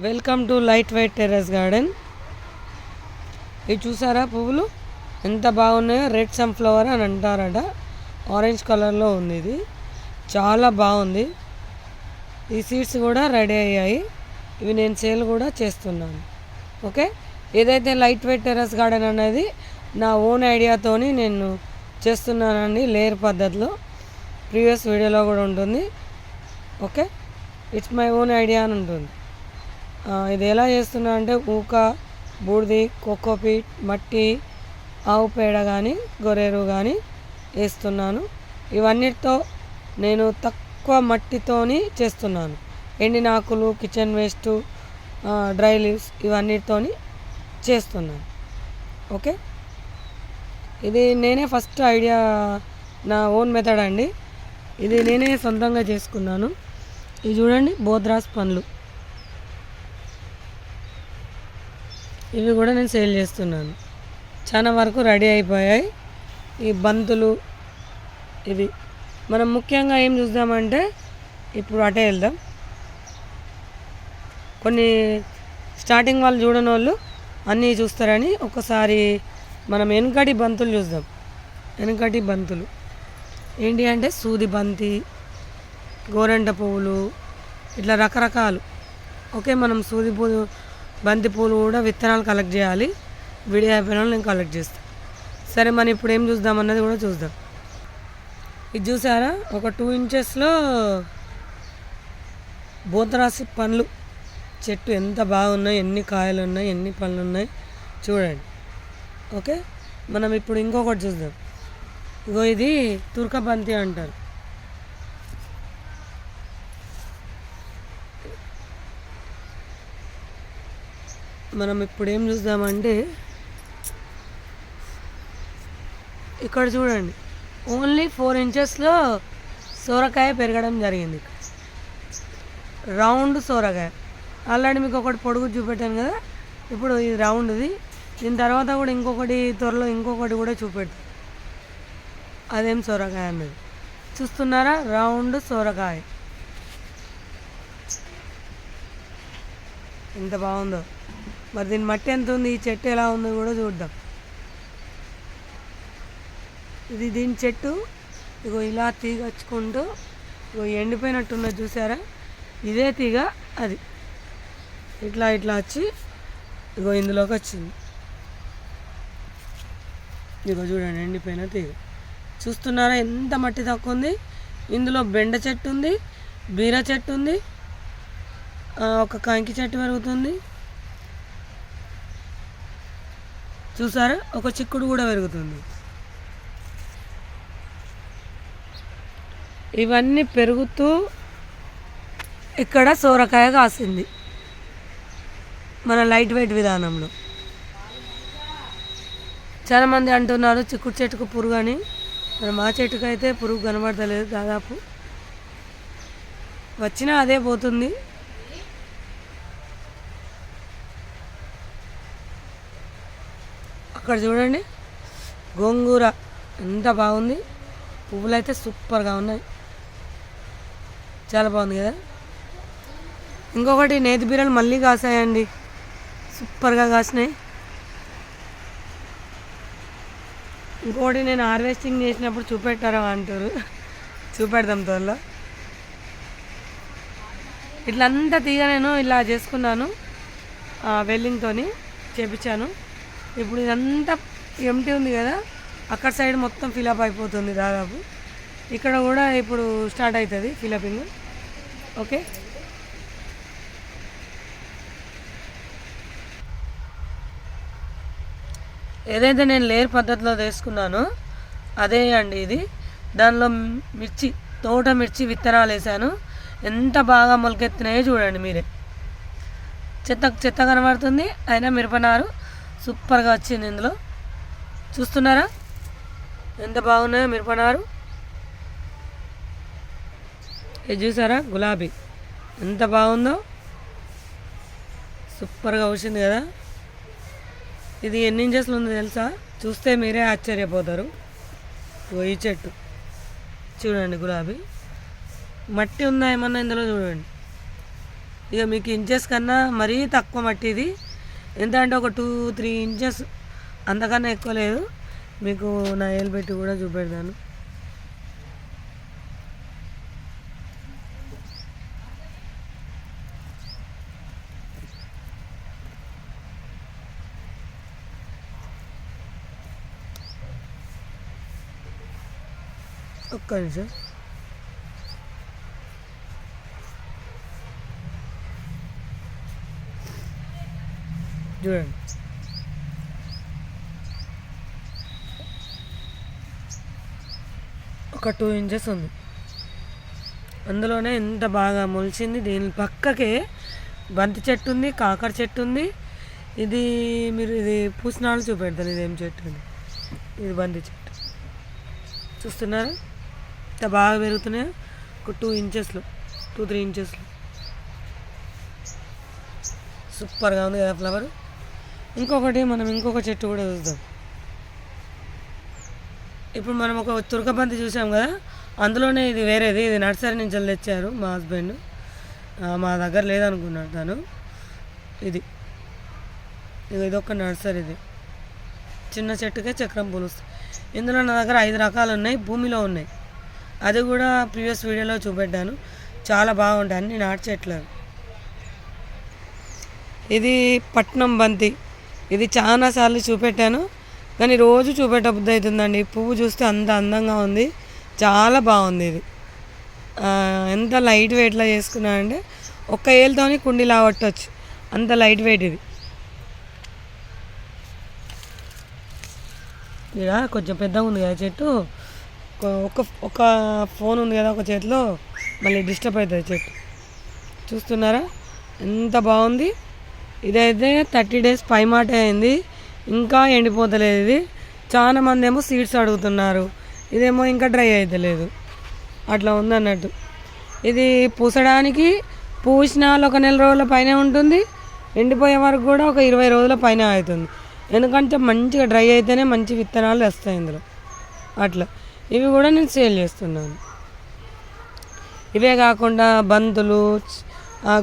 Welcome to light weight terrace garden. ఇది చూసారా పువ్వులు ఎంత బాగున్నాయో. రెడ్ సన్ఫ్లవర్ అని అంటారట. ఆరెంజ్ కలర్లో ఉంది. ఇది చాలా బాగుంది. ఈ సీడ్స్ కూడా రెడీ అయ్యాయి. ఇవి నేను సేల్ కూడా చేస్తున్నాను. ఓకే, ఏదైతే లైట్ వెయిట్ టెర్రస్ గార్డెన్ అనేది నా ఓన్ ఐడియాతోని నేను చేస్తున్నానండి. లేయర్ పద్ధతిలో ప్రీవియస్ వీడియోలో కూడా ఉంటుంది. Okay, it's my own idea అని ఉంటుంది. ఇది ఎలా చేస్తున్నా అంటే ఊక, బూడిది, కోకోపీట్, మట్టి, ఆవు పేడ కానీ గొర్రెరు కానీ వేస్తున్నాను. ఇవన్నిటితో నేను తక్కువ మట్టితోని చేస్తున్నాను. ఎండిన ఆకులు, కిచెన్ వేస్ట్, డ్రై లీవ్స్ ఇవన్నిటితోని చేస్తున్నాను. ఓకే, ఇది నేనే ఫస్ట్ ఐడియా, నా ఓన్ మెథడ్ అండి. ఇది నేనే సొంతంగా చేసుకున్నాను. ఇది చూడండి, బోద్రాస్ పండ్లు, ఇవి కూడా నేను సేల్ చేస్తున్నాను. చాలా వరకు రెడీ అయిపోయాయి. ఈ బంతులు ఇవి మనం ముఖ్యంగా ఏం చూద్దామంటే, ఇప్పుడు అటే వెళ్దాం. కొన్ని స్టార్టింగ్ వాళ్ళు చూడని వాళ్ళు అన్నీ చూస్తారని ఒకసారి మనం వెనకటి బంతులు చూద్దాం. వెనకటి బంతులు ఏంటి అంటే సూది బంతి, గోరంట పువ్వులు, ఇట్లా రకరకాలు. ఓకే, మనం సూది పువ్వు, బంతి పూలు కూడా విత్తనాలు కలెక్ట్ చేయాలి. వీడియో అయిపోయిన నేను కలెక్ట్ చేస్తాను. సరే, మనం ఇప్పుడు ఏం చూద్దాం అన్నది కూడా చూద్దాం. ఇది చూసారా, ఒక 2 ఇంచెస్లో బోతరాసి పండ్లు చెట్టు ఎంత బాగున్నాయి, ఎన్ని కాయలు ఉన్నాయి, ఎన్ని పండ్లు ఉన్నాయి చూడండి. ఓకే, మనం ఇప్పుడు ఇంకొకటి చూద్దాం. ఇగో ఇది తుర్క బంతి అంటారు. మనం ఇప్పుడు ఏం చూద్దామంటే, ఇక్కడ చూడండి, ఓన్లీ 4 ఇంచెస్లో సోరకాయ పెరగడం జరిగింది. రౌండ్ సోరకాయ. ఆల్రెడీ మీకు ఒకటి పొడుగు చూపెట్టాను కదా, ఇప్పుడు ఇది రౌండ్ది. దీని తర్వాత కూడా ఇంకొకటి త్వరలో ఇంకొకటి కూడా చూపెట్టు. అదేం సోరకాయ అన్నది చూస్తున్నారా, రౌండ్ సోరకాయ ఎంత బాగుందో. మరి దీని మట్టి ఎంత ఉంది, ఈ చెట్టు ఎలా ఉందో కూడా చూద్దాం. ఇది దీని చెట్టు. ఇగో ఇలా తీగ వచ్చుకుంటూ ఇగో ఎండిపోయినట్టున్నది చూసారా, ఇదే తీగ. అది ఇట్లా ఇట్లా వచ్చి ఇగో ఇందులోకి వచ్చింది. ఇగో చూడండి, ఎండిపోయిన తీగ చూస్తున్నారా, ఎంత మట్టి తక్కువ ఉంది. ఇందులో బెండ చెట్టు ఉంది, బీర చెట్టు ఉంది, ఒక కంకి చెట్టు పెరుగుతుంది చూసారా, ఒక చిక్కుడు కూడా పెరుగుతుంది. ఇవన్నీ పెరుగుతూ ఇక్కడ సోరకాయ కాసింది మన లైట్ వెయిట్ విధానంలో. చాలామంది అంటున్నారు చిక్కుడు చెట్టుకు పురుగు అని. మరి మా చెట్టుకు అయితే పురుగు కనబడతలేదు. దాదాపు వచ్చినా అదే పోతుంది. అక్కడ చూడండి, గోంగూర ఎంత బాగుంది. పువ్వులు అయితే సూపర్గా ఉన్నాయి, చాలా బాగుంది కదా. ఇంకొకటి నేతి బీరలు మళ్ళీ కాసాయండి, సూపర్గా కాసినాయి. ఇంకొకటి నేను హార్వెస్టింగ్ చేసినప్పుడు చూపెట్టారా అంటారు, చూపెడదాం త్వరలో. ఇట్లా అంతా తీగ నేను ఇలా చేసుకున్నాను, వెల్లింగ్తో చేపించాను. ఇప్పుడు ఇదంతా ఎంటీ ఉంది కదా, అక్కడ సైడ్ మొత్తం ఫిలప్ అయిపోతుంది దాదాపు. ఇక్కడ కూడా ఇప్పుడు స్టార్ట్ అవుతుంది ఫిలపింగ్. ఓకే, ఏదైతే నేను లేయర్ పద్ధతిలో తీసుకున్నానో అదే అండి ఇది. దానిలో మిర్చి, తోట మిర్చి విత్తనాలు వేసాను. ఎంత బాగా మొలకెత్తినాయో చూడండి మీరే. చెత్త చెత్త కనబడుతుంది, అయినా మిరపనారు సూపర్గా వచ్చింది ఇందులో. చూస్తున్నారా ఎంత బాగున్నాయో మిరపనారు. ఇది చూసారా, గులాబీ ఎంత బాగుందో, సూపర్గా వచ్చింది కదా. ఇది ఎన్ని ఇంచెస్లు ఉందో తెలుసా, చూస్తే మీరే ఆశ్చర్యపోతారు. ఈ చెట్టు చూడండి, గులాబీ. మట్టి ఉందా ఏమన్నా ఇందులో చూడండి, ఇక మీకు ఇంచెస్ కన్నా మరీ తక్కువ మట్టి ఇది. ఎంత అంటే ఒక 2-3 ఇంచెస్, అంతకన్నా ఎక్కువ లేదు. మీకు నా ఏలు పెట్టి కూడా చూపెడతాను. ఒక్క నిమిషం. చూడండి, ఒక 2 ఇంచెస్ ఉంది. అందులోనే ఎంత బాగా మొలిచింది. దీని పక్కకే బంతి చెట్టు ఉంది, కాకర చెట్టు ఉంది. ఇది మీరు ఇది పూసినాలు చూపెడతాను. ఇదేం చెట్టు ఉంది? ఇది బంతి చెట్టు. చూస్తున్నారా ఎంత బాగా పెరుగుతున్నాయో? ఒక 2 ఇంచెస్లో, 2-3 ఇంచెస్లో సూపర్గా ఉంది కదా ఫ్లవర్. ఇంకొకటి మనం ఇంకొక చెట్టు కూడా చూద్దాం. ఇప్పుడు మనం ఒక తురకబంతి చూసాం కదా, అందులోనే ఇది వేరేది. ఇది నర్సరీ నుంచి తెచ్చారు మా హస్బెండ్. మా దగ్గర లేదనుకున్నాడు తను. ఇది ఒక నర్సరీ. ఇది చిన్న చెట్టుకే చక్రం పూలు వస్తాయి. ఇందులో నా దగ్గర 5 రకాలు ఉన్నాయి, భూమిలో ఉన్నాయి. అది కూడా ప్రీవియస్ వీడియోలో చూపెట్టాను. చాలా బాగుంటాయి, అన్ని నాటు చెట్లు. ఇది పట్నం బంతి. ఇది చాలాసార్లు చూపెట్టాను, కానీ రోజు చూపెట్టబుద్ధి అవుతుందండి. పువ్వు చూస్తే అంత అందంగా ఉంది, చాలా బాగుంది. ఇది ఎంత లైట్ వెయిట్లో చేసుకున్నానంటే ఒక్క ఏళ్ళతోని కుండీలా పట్టవచ్చు, అంత లైట్ వెయిట్ ఇది. ఇక్కడ కొంచెం పెద్దగా ఉంది కదా చెట్టు. ఒక ఫోన్ ఉంది కదా ఒక చేతిలో, మళ్ళీ డిస్టర్బ్ అవుతుంది చెట్టు. చూస్తున్నారా ఎంత బాగుంది. ఇదైతే 30 డేస్ పైమాట అయింది, ఇంకా ఎండిపోతలేదు. ఇది చాలా మంది ఏమో సీడ్స్ అడుగుతున్నారు, ఇదేమో ఇంకా డ్రై అవుతలేదు. అట్లా ఉందన్నట్టు. ఇది పూసడానికి పూసినాలు ఒక 1 నెల రోజుల పైన ఉంటుంది, ఎండిపోయే వరకు కూడా ఒక 20 రోజుల పైన అవుతుంది. ఎందుకంటే మంచిగా డ్రై అయితేనే మంచి విత్తనాలు వస్తాయి ఇందులో. అట్లా ఇవి కూడా నేను సేల్ చేస్తున్నాను. ఇవే కాకుండా బంతులు,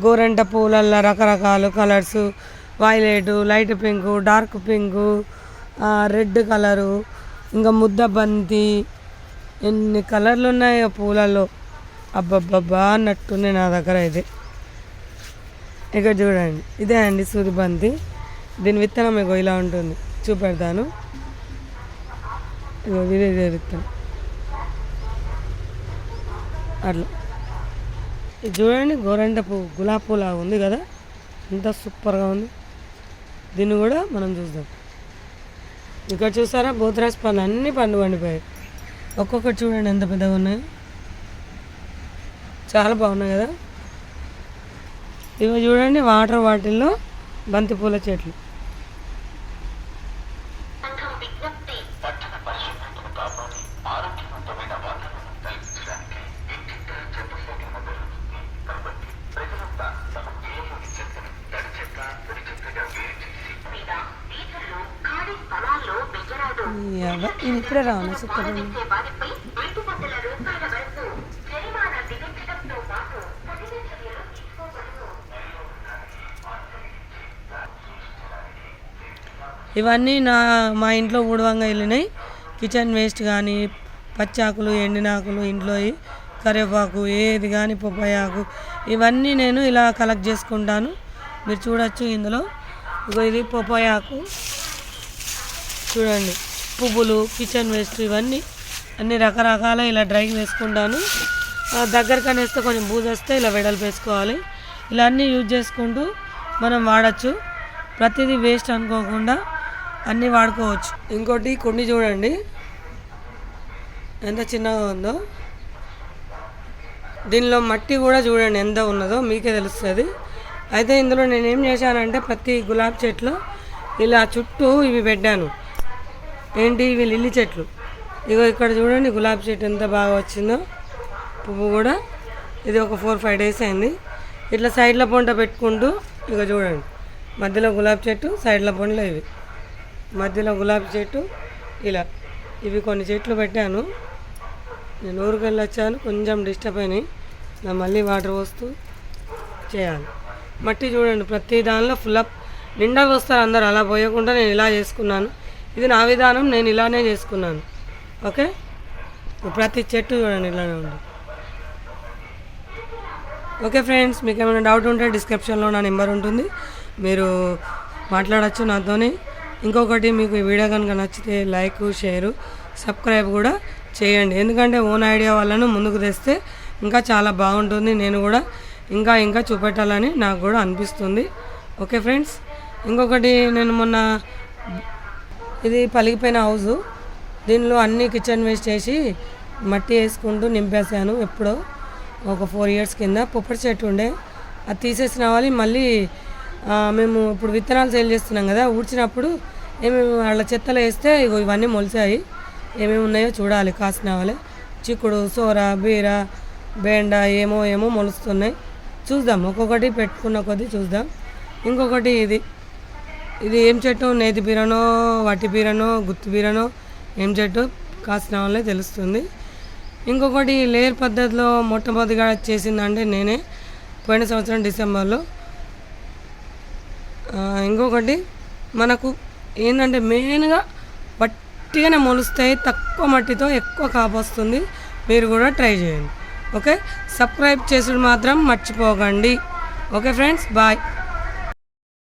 గోరంట పూలల్లో రకరకాల colours, violet, light pink, dark pink, red colour, ఇంకా ముద్ద బంతి, ఎన్ని కలర్లు ఉన్నాయో పూలలో. అబ్బబ్బబ్బా అన్నట్టున్నాయి నా దగ్గర. ఇది ఇక్కడ చూడండి, ఇదే అండి సూది బంతి. దీని విత్తనం ఇగో ఇలా ఉంటుంది, చూపెడతాను. ఇగో ఇదే విత్తనం అట్లా. ఇది చూడండి, గోరంట పువ్వు, గులాబీ పూలా ఉంది కదా, ఎంత సూపర్గా ఉంది. దీన్ని కూడా మనం చూద్దాం. ఇక్కడ చూసారా బోత్రాస్ పండ్లు అన్నీ పండు పండిపోయాయి. ఒక్కొక్కటి చూడండి ఎంత పెద్దగా ఉన్నాయో, చాలా బాగున్నాయి కదా. ఇవి చూడండి వాటర్ బాటిల్లో బంతి పూల చెట్లు. నేను ఇప్పుడే రాను చెప్తాను. ఇవన్నీ మా ఇంట్లో ఊడవంగా వెళ్ళినాయి. కిచెన్ వేస్ట్ కానీ, పచ్చాకులు, ఎండినాకులు, ఇంట్లో కరివేపాకు ఏది కానీ, పప్పాయాకు, ఇవన్నీ నేను ఇలా కలెక్ట్ చేసుకుంటాను. మీరు చూడొచ్చు ఇందులో. ఇగో ఇది పప్పాయాకు చూడండి, పువ్వులు, కిచెన్ వేస్ట్, ఇవన్నీ అన్ని రకరకాల ఇలా డ్రైకి వేసుకుంటాను. దగ్గరకని వేస్తే కొంచెం బూజు వస్తే ఇలా వెడల్పు వేసుకోవాలి. ఇలా అన్నీ యూజ్ చేసుకుంటూ మనం వాడచ్చు. ప్రతిదీ వేస్ట్ అనుకోకుండా అన్నీ వాడుకోవచ్చు. ఇంకోటి కుండి చూడండి ఎంత చిన్నగా ఉందో. దీనిలో మట్టి కూడా చూడండి ఎంత ఉన్నదో, మీకే తెలుస్తుంది. అయితే ఇందులో నేనేం చేశానంటే ప్రతి గులాబీ చెట్లు ఇలా చుట్టూ ఇవి పెట్టాను. ఏంటి ఇవి? లిల్లీ చెట్లు. ఇగో ఇక్కడ చూడండి గులాబీ చెట్టు ఎంత బాగా వచ్చిందో, పువ్వు కూడా. ఇది ఒక 4-5 డేస్ అయింది. ఇట్లా సైడ్ల పొంట పెట్టుకుంటూ ఇక చూడండి, మధ్యలో గులాబీ చెట్టు, సైడ్ల పొంటలో ఇవి, మధ్యలో గులాబీ చెట్టు ఇలా. ఇవి కొన్ని చెట్లు పెట్టాను. నేను ఊరికి వెళ్ళి వచ్చాను, కొంచెం డిస్టర్బ్ అయినాయి. మళ్ళీ వాటర్ పోస్తూ చేయాలి. మట్టి చూడండి ప్రతి దానిలో ఫుల్ నిండా వస్తారు అందరు, అలా పోయకుండా నేను ఇలా చేసుకున్నాను. ఇది నా విధానం, నేను ఇలానే చేసుకున్నాను. ఓకే, ప్రతి చెట్టు చూడండి ఇలానే ఉంది. ఓకే ఫ్రెండ్స్, మీకు ఏమైనా డౌట్ ఉంటే డిస్క్రిప్షన్లో నా నెంబర్ ఉంటుంది, మీరు మాట్లాడచ్చు నాతోని. ఇంకొకటి, మీకు ఈ వీడియో కనుక నచ్చితే లైక్, షేరు, సబ్స్క్రైబ్ కూడా చేయండి. ఎందుకంటే ఓన్ ఐడియా వాళ్ళను ముందుకు తెస్తే ఇంకా చాలా బాగుంటుంది. నేను కూడా ఇంకా చూపెట్టాలని నాకు కూడా అనిపిస్తుంది. ఓకే ఫ్రెండ్స్, ఇంకొకటి, నేను మొన్న ఇది పలిగిపోయిన హౌజు, దీనిలో అన్ని కిచెన్ వేస్ట్ చేసి మట్టి వేసుకుంటూ నింపేశాను. ఎప్పుడో ఒక 4 years కింద పొప్పటి చెట్టు ఉండే, అది తీసేసిన వాళ్ళు మళ్ళీ మేము ఇప్పుడు విత్తనాలు సేల్ చేస్తున్నాం కదా, ఊడ్చినప్పుడు ఏమేమి వాళ్ళ చెత్తలో వేస్తే ఇవన్నీ మొలిచాయి. ఏమేమి ఉన్నాయో చూడాలి. కాసిన వాళ్ళే చిక్కుడు, సోర, బీర, బెండ ఏమో మొలుస్తున్నాయి. చూద్దాం, ఒక్కొక్కటి పెట్టుకున్న కొద్దీ చూద్దాం. ఇంకొకటి, ఇది ఏం చెట్టు, నేతి బీరనో, వట్టి బీరనో, గుత్తి బీరనో ఏం చెట్టు కాసిన వాళ్ళే తెలుస్తుంది. ఇంకొకటి, లేయర్ పద్ధతిలో మొట్టమొదటిగా చేసిందంటే నేనే, పోయిన సంవత్సరం డిసెంబర్లో. ఇంకొకటి, మనకు ఏంటంటే మెయిన్గా వట్టిగానే మొలుస్తాయి, తక్కువ మట్టితో ఎక్కువ కాపు వస్తుంది. మీరు కూడా ట్రై చేయండి. ఓకే, సబ్స్క్రైబ్ చేసుడు మాత్రం మర్చిపోకండి. Okay friends, bye.